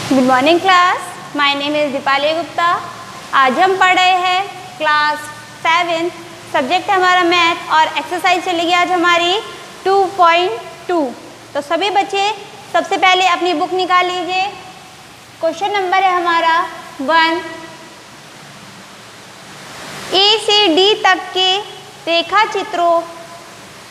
Good morning class, my name is Deepali Gupta. आज हम पढ़ रहे हैं क्लास 7, सब्जेक्ट है हमारा मैथ और एक्सरसाइज चलेगी आज हमारी 2.2। तो सभी बच्चे सबसे पहले अपनी बुक निकाल लीजिए। क्वेश्चन नंबर है हमारा 1। ए से डी तक के रेखा चित्रों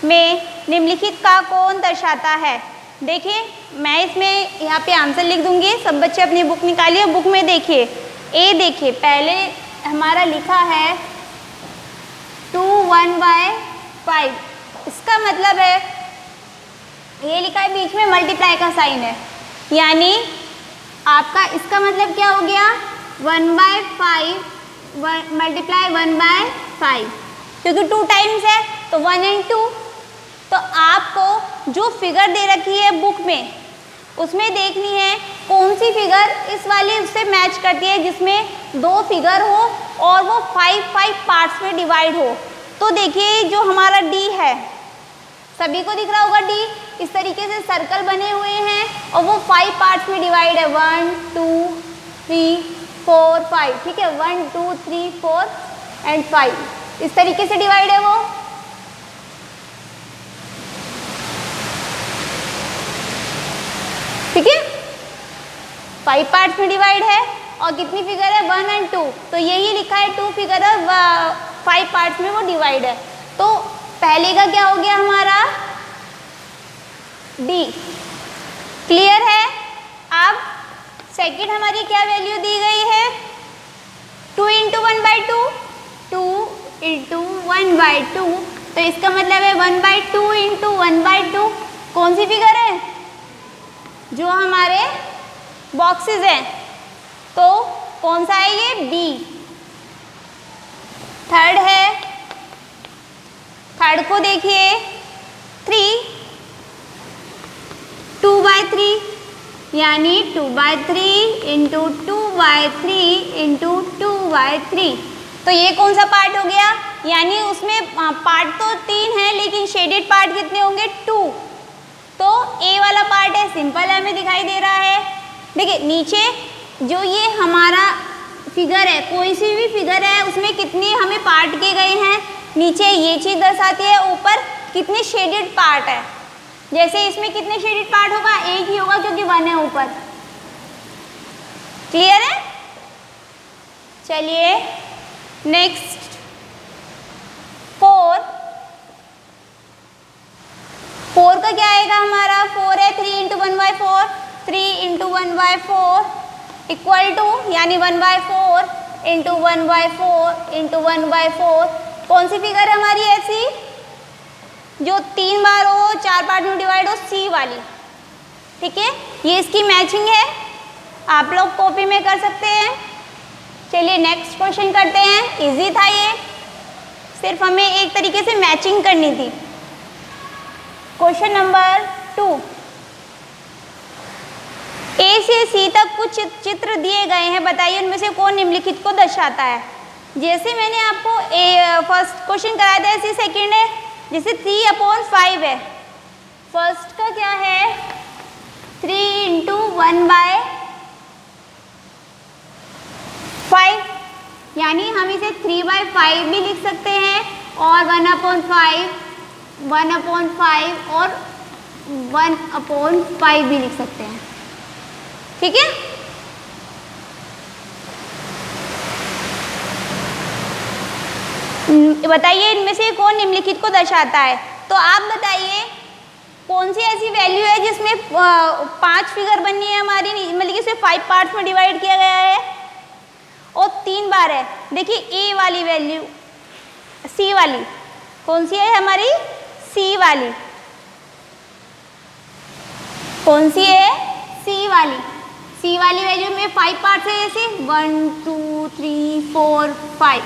में निम्नलिखित का कौन दर्शाता है। देखिए मैं इसमें यहाँ पे आंसर लिख दूंगी, सब बच्चे अपनी बुक निकालिए। बुक में देखिए ए, देखिए पहले हमारा लिखा है 2 1/5। इसका मतलब है ये लिखा है, बीच में मल्टीप्लाई का साइन है, यानी आपका इसका मतलब क्या हो गया 1/5 मल्टीप्लाई 1/5, क्योंकि 2 टाइम्स है तो 1 and 2। तो आपको जो फिगर दे रखी है बुक में उसमें देखनी है कौन सी फिगर इस वाली उससे मैच करती है, जिसमें 2 फिगर हो और वो 5 पार्ट्स में डिवाइड हो। तो देखिए जो हमारा डी है, सभी को दिख रहा होगा डी, इस तरीके से सर्कल बने हुए हैं और वो 5 पार्ट्स में डिवाइड है, 1 2 3 4 5। ठीक है, 1 2 3 4 and 5 इस तरीके से डिवाइड है वो। ठीक है, 5 पार्ट्स में डिवाइड है और कितनी फिगर है 1 and 2। तो यही लिखा है 2 फिगर है, 5 पार्ट्स में वो डिवाइड है। तो पहले का क्या हो गया हमारा डी, क्लियर है। अब सेकंड हमारी क्या वैल्यू दी गई है 2 × 1/2, 2 × 1/2। तो इसका मतलब है 1/2 × 1/2 कौन सी फिगर है, जो हमारे बॉक्सेस हैं। तो कौन सा है ये बी। थर्ड है, थर्ड को देखिए 3 2/3, यानी 2/3 × 2/3 × 2/3। तो ये कौन सा पार्ट हो गया, यानी उसमें पार्ट तो 3 है लेकिन शेडेड पार्ट कितने होंगे 2। तो ए वाला पार्ट है, सिंपल हमें दिखाई दे रहा है। देखिए नीचे जो ये हमारा फिगर है, कोई सी भी फिगर है उसमें कितने हमें पार्ट के गए हैं, नीचे ये चीज़ दर्शाती है, ऊपर कितने शेडेड पार्ट है। जैसे इसमें कितने शेडेड पार्ट होगा, एक ही होगा क्योंकि 1 है ऊपर। क्लियर है। चलिए नेक्स्ट 4 का क्या आएगा हमारा, 4 है 3 × 1/4, 3 × 1/4 इक्वल टू, यानी 1/4 × 1/4 × 1/4 कौन सी फिगर है हमारी ऐसी जो 3 बार हो, 4 पार्ट में डिवाइड हो, सी वाली। ठीक है, ये इसकी मैचिंग है, आप लोग कॉपी में कर सकते हैं। चलिए नेक्स्ट क्वेश्चन करते हैं, इजी था ये, सिर्फ हमें एक तरीके से मैचिंग करनी थी। Question number 2। ए से सी तक कुछ चित्र दिए गए हैं, बताइए उनमें से कौन निम्नलिखित को दर्शाता है। जैसे मैंने आपको फर्स्ट क्वेश्चन कराया था, ऐसे सेकंड है, जैसे 3/5 है। फर्स्ट का क्या है 3 × 1/5, यानी हम इसे 3/5 भी लिख सकते हैं और 1/5 1/5 और 1/5 भी लिख सकते हैं। ठीक है, बताइए इनमें से कौन निम्नलिखित को दर्शाता है। तो आप बताइए कौन सी ऐसी वैल्यू है जिसमें 5 फिगर बननी है हमारी, मतलब कि इसे 5 पार्ट्स में डिवाइड किया गया है और 3 बार है। देखिए ए वाली वैल्यू, सी वाली कौन सी है हमारी, सी वाली कौन सी है, सी वाली। सी वाली वैल्यू में 5 पार्ट्स है, जैसे 1 2 3 4 5,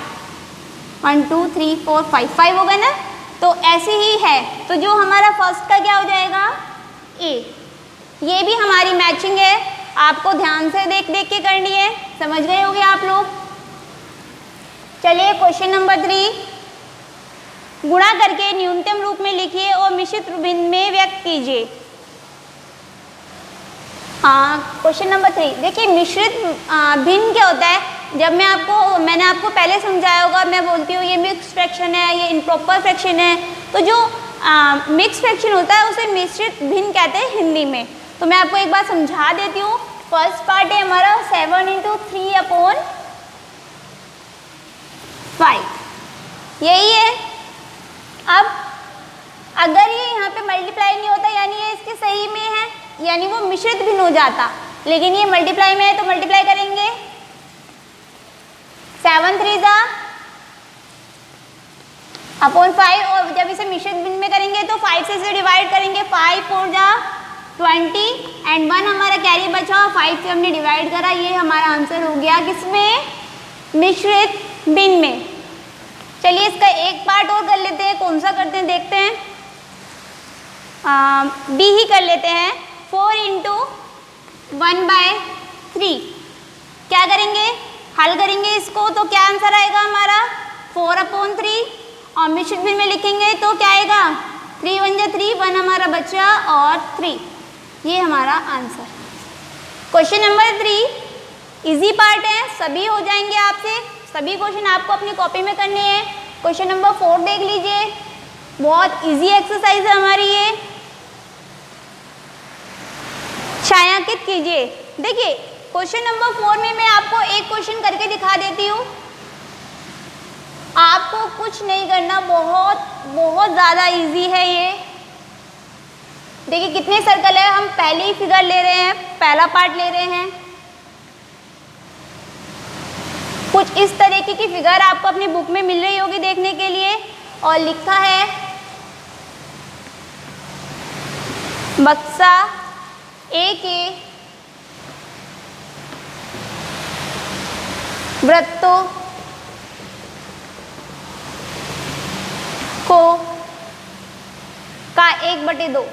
1 2 3 4 5 हो गए ना। तो ऐसे ही है, तो जो हमारा फर्स्ट का क्या हो जाएगा ए। ये भी हमारी मैचिंग है, आपको ध्यान से देख देख के करनी है, समझ गए होंगे आप लोग। चलिए क्वेश्चन नंबर 3, गुणा करके न्यूनतम रूप में लिखिए और मिश्रित भिन्न में व्यक्त कीजिए। क्वेश्चन नंबर 3 देखिए, मिश्रित भिन्न क्या होता है? जब मैंने आपको पहले समझाया होगा, मैं बोलती हूँ ये मिक्स फ्रैक्शन है, ये इम्प्रॉपर फ्रैक्शन है। तो जो मिक्स फ्रैक्शन होता है उसे मिश्रित भिन्न कहते हैं हिंदी में। तो मैं आपको एक बार समझा देती हूँ। फर्स्ट पार्ट है हमारा 7 × 3/5, यही है। अब अगर ये यहाँ पे मल्टीप्लाई नहीं होता, यानी ये इसके सही में है, यानी वो मिश्रित भिन्न हो जाता, लेकिन ये मल्टीप्लाई में है तो मल्टीप्लाई करेंगे। 7 3 अपॉन 5, और जब इसे मिश्रित भिन्न में करेंगे तो 5 से इसे डिवाइड करेंगे। 5 4 20 एंड 1 हमारा कैरी बचा, 5 से हमने डिवाइड करा। ये हमारा आंसर हो गया किसमें? मिश्रित भिन्न में। चलिए इसका एक पार्ट और कर लेते हैं। कौन सा करते हैं देखते हैं। बी ही कर लेते हैं। 4 × 1/3 क्या करेंगे? हल करेंगे इसको तो क्या आंसर आएगा हमारा? 4/3। और मिश्रित भिन्न में लिखेंगे तो क्या आएगा? 3 1 3, 1 हमारा बचा और 3। ये हमारा answer. Question number 3 easy part है, सभी हो जाएंगे आपसे। सभी क्वेश्चन आपको अपनी कॉपी में करने हैं। क्वेश्चन नंबर 4 देख लीजिए, बहुत इजी एक्सरसाइज है हमारी ये। छायांकित कीजिए। देखिए क्वेश्चन नंबर 4 में मैं आपको एक क्वेश्चन करके दिखा देती हूँ। आपको कुछ नहीं करना, बहुत बहुत ज़्यादा इजी है ये। देखिए कितने सर्कल है, हम पहले ही फिगर ले रहे हैं, पहला पार्ट ले रहे हैं। कुछ इस तरीके की फिगर आपको अपनी बुक में मिल रही होगी देखने के लिए, और लिखा है बक्सा ए के वृत्तों को का 1/2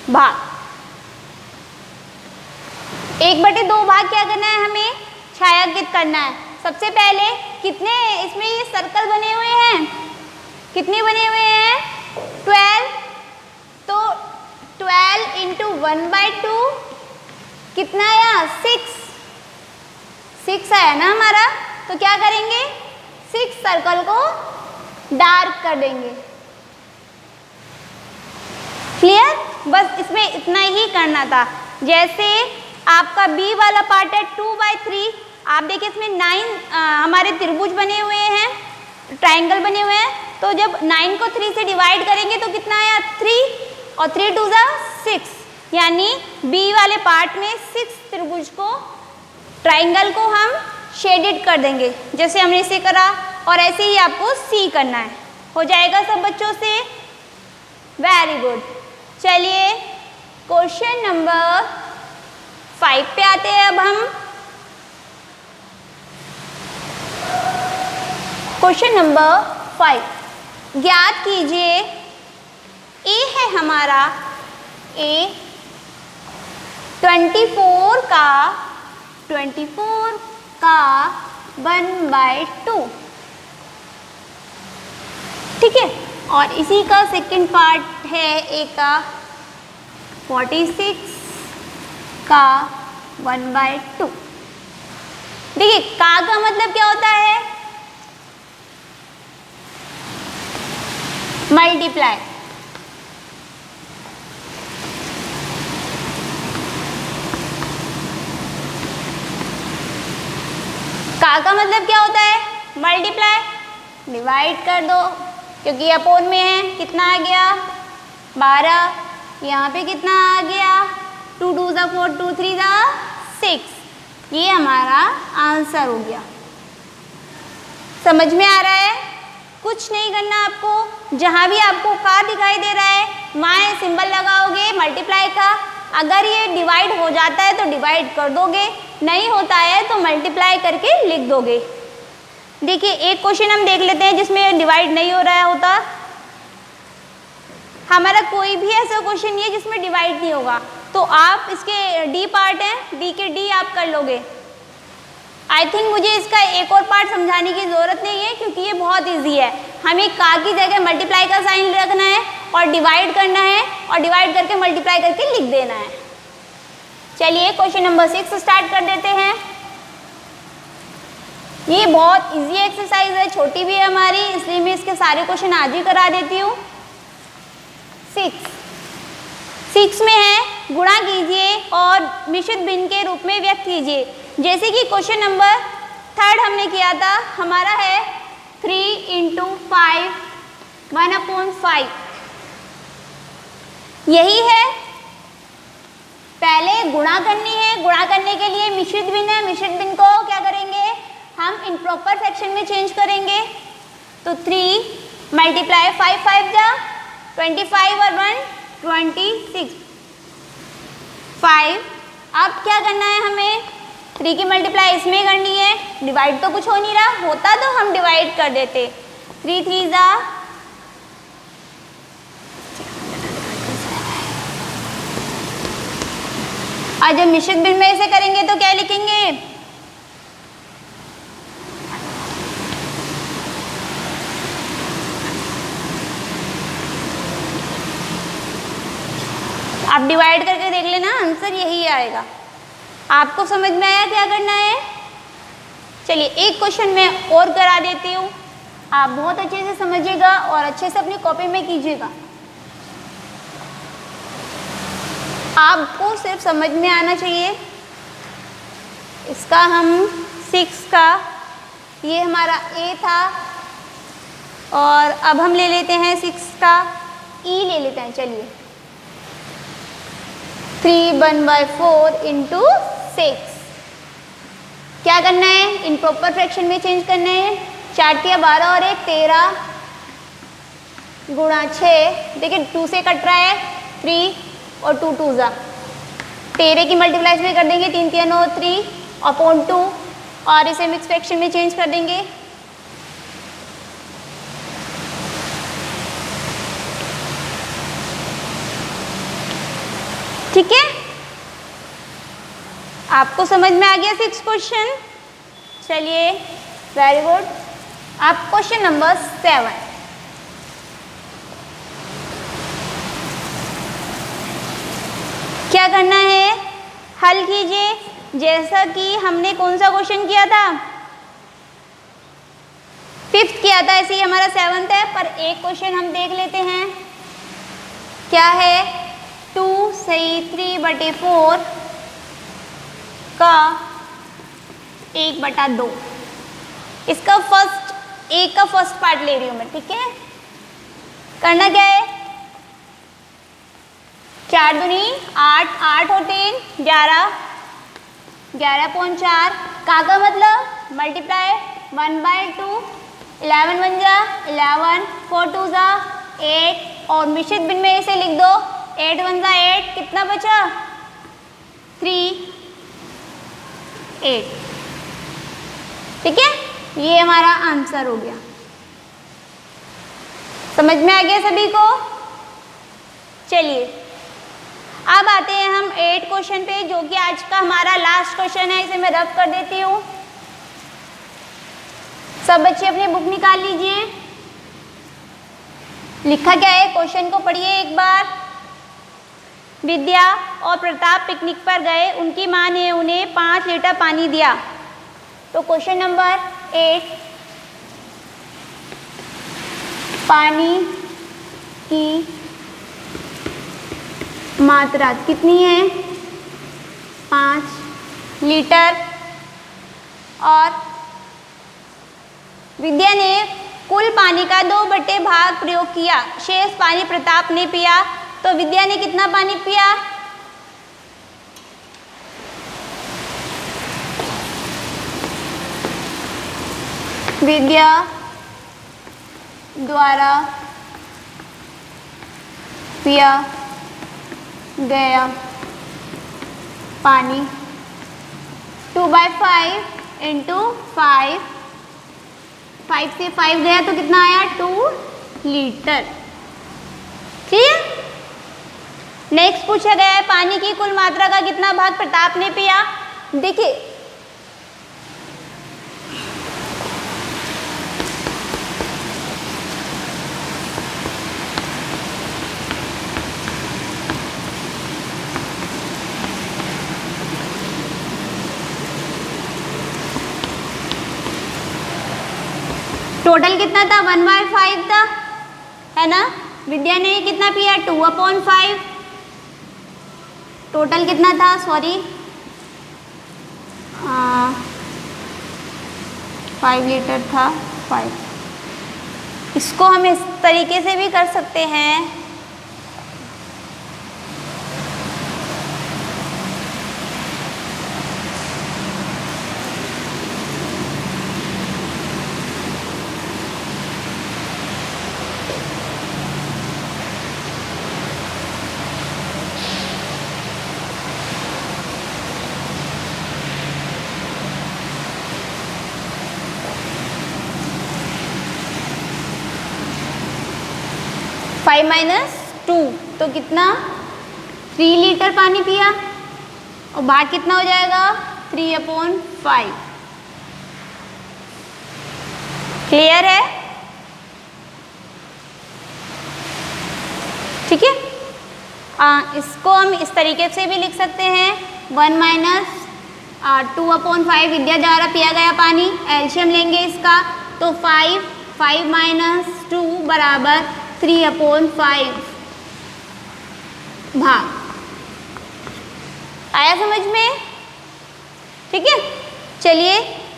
भाग। 1/2 भाग क्या करना है? हमें छायांकित करना है। सबसे पहले कितने इसमें ये सर्कल बने हुए हैं? कितने बने हुए हैं? 12। तो 12 × 1/2 कितना आया? 6 आया ना हमारा। तो क्या करेंगे? 6 सर्कल को डार्क कर देंगे। क्लियर? बस इसमें इतना ही करना था। जैसे आपका बी वाला पार्ट है 2/3। आप देखिए इसमें 9 हमारे त्रिभुज बने हुए हैं, ट्रायंगल बने हुए हैं। तो जब 9 को 3 से डिवाइड करेंगे तो कितना आया? 3, और 3 2 6, यानी बी वाले पार्ट में 6 त्रिभुज को, ट्रायंगल को हम शेडेड कर देंगे, जैसे हमने इसे करा। और ऐसे ही आपको सी करना है। हो जाएगा सब बच्चों से? Very good. चलिए क्वेश्चन नंबर 5 पे आते हैं अब हम। क्वेश्चन नंबर 5 ज्ञात कीजिए। ए है हमारा, ए 24 का 1/2, ठीक है। और इसी का सेकंड पार्ट है ए का 46 का 1/2। देखिए का मतलब क्या होता है? मल्टीप्लाई। का मतलब क्या होता है? मल्टीप्लाई। डिवाइड कर दो, क्योंकि अपोन में है। कितना आ गया? 12। यहाँ पे कितना आ गया? 2 2 4, 2 3 6। ये हमारा आंसर हो गया। समझ में आ रहा है? कुछ नहीं करना आपको। जहाँ भी आपको का दिखाई दे रहा है वहाँ सिंबल लगाओगे मल्टीप्लाई का। अगर ये डिवाइड हो जाता है तो डिवाइड कर दोगे, नहीं होता है तो मल्टीप्लाई करके लिख दोगे। देखिए एक क्वेश्चन हम देख लेते हैं जिसमें डिवाइड नहीं हो रहा होता। हमारा कोई भी ऐसा क्वेश्चन नहीं है जिसमें डिवाइड नहीं होगा, तो आप इसके डी पार्ट है, डी के डी आप कर लोगे। आई थिंक मुझे इसका एक और पार्ट समझाने की ज़रूरत नहीं है, क्योंकि ये बहुत इजी है। हमें का की जगह मल्टीप्लाई का साइन रखना है और डिवाइड करना है। और डिवाइड करके मल्टीप्लाई करके लिख देना है। चलिए क्वेश्चन नंबर 6 स्टार्ट कर देते हैं। ये बहुत इजी एक्सरसाइज है, छोटी भी है हमारी, इसलिए मैं इसके सारे क्वेश्चन आज ही करा देती हूँ। 6 में है गुणा कीजिए और मिश्रित भिन्न के रूप में व्यक्त कीजिए। जैसे कि क्वेश्चन नंबर 3 हमने किया था, हमारा है 3 × 5 1/5। यही है, पहले गुणा करनी है, गुणा करने के लिए मिश्रित भिन्न है, मिश्रित भिन्न को क्या करेंगे हम इम्प्रॉपर फ्रैक्शन में चेंज करेंगे। तो 3 × 5 5 जा 25 और 1 26 5। अब क्या करना है हमें, 3 की मल्टीप्लाई इसमें करनी है, डिवाइड तो कुछ हो नहीं रहा, होता तो हम डिवाइड कर देते। 3 3 जा, और जब मिश्रित भिन्न में इसे करेंगे तो क्या लिखेंगे, आप डिवाइड करके देख लेना, आंसर यही आएगा। आपको समझ में आया क्या करना है? चलिए एक क्वेश्चन मैं और करा देती हूँ, आप बहुत अच्छे से समझिएगा और अच्छे से अपनी कॉपी में कीजिएगा। आपको सिर्फ समझ में आना चाहिए। इसका हम 6 का, ये हमारा A था, और अब हम ले लेते हैं 6 का E ले लेते हैं। चलिए 3 1/4 × 6। क्या करना है, इम्प्रॉपर फ्रैक्शन में चेंज करना है। 4 × 12 और 1 13 गुणा 6, देखिए 2 से कट रहा है, 3 और 2 2 जा 13 की मल्टीप्लाई में कर देंगे, 3 3 9 3/2, और इसे मिक्स फ्रैक्शन में चेंज कर देंगे। ठीक है, आपको समझ में आ गया 6 क्वेश्चन। चलिए वेरी गुड। अब क्वेश्चन नंबर 7। क्या करना है, हल कीजिए। जैसा कि हमने कौन सा क्वेश्चन किया था, 5th किया था, ऐसे ही हमारा 7th है। पर एक क्वेश्चन हम देख लेते हैं, क्या है, 2 सही 3/4 का 1/2। इसका एक का फर्स्ट पार्ट ले रही हूँ मैं। ठीक है, करना क्या है, 4 दूनी 8 8 और 3 11 11/4 का मतलब मल्टीप्लाई 1/2 11 1 जा 11 4 2 जा 8, और मिश्रित भिन्न में इसे लिख दो, 8 1 जा 8, कितना बचा 3 8। ठीक है, ये हमारा आंसर हो गया। समझ में आ गया सभी को? चलिए अब आते हैं हम 8 क्वेश्चन पे, जो कि आज का हमारा लास्ट क्वेश्चन है। इसे मैं रफ कर देती हूँ। सब बच्चे अपनी बुक निकाल लीजिए। लिखा क्या है, क्वेश्चन को पढ़िए एक बार। विद्या और प्रताप पिकनिक पर गए, उनकी माँ ने उन्हें 5 लीटर पानी दिया। तो क्वेश्चन नंबर 8, पानी की मात्रा कितनी है, 5 लीटर, और विद्या ने कुल पानी का 2/2 भाग प्रयोग किया, शेष पानी प्रताप ने पिया। तो विद्या ने कितना पानी पिया, विद्या द्वारा पिया गया पानी 2/5 × 5, 5 से 5 गया तो कितना आया 2 लीटर। ठीक है, नेक्स्ट पूछा गया है पानी की कुल मात्रा का कितना भाग प्रताप ने पिया। देखिए टोटल कितना था 1/5 था, है ना। विद्या ने कितना पिया 2/5। टोटल कितना था, सॉरी 5 लीटर था 5। इसको हम इस तरीके से भी कर सकते हैं, -2 तो कितना 3 लीटर पानी पिया, और बाहर कितना हो जाएगा 3/5। क्लियर है, ठीक है। इसको हम इस तरीके से भी लिख सकते हैं 1 - 2/5 विद्या द्वारा पिया गया पानी। एलसीएम लेंगे इसका तो 5 - 2 बराबर 3/5 भाग। आया समझ में, ठीक है। चलिए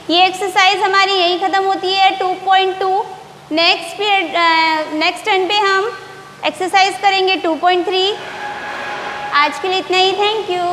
ये एक्सरसाइज हमारी यही ख़त्म होती है 2.2। नेक्स्ट टर्न पे हम एक्सरसाइज करेंगे 2.3। आज के लिए इतना ही, थैंक यू।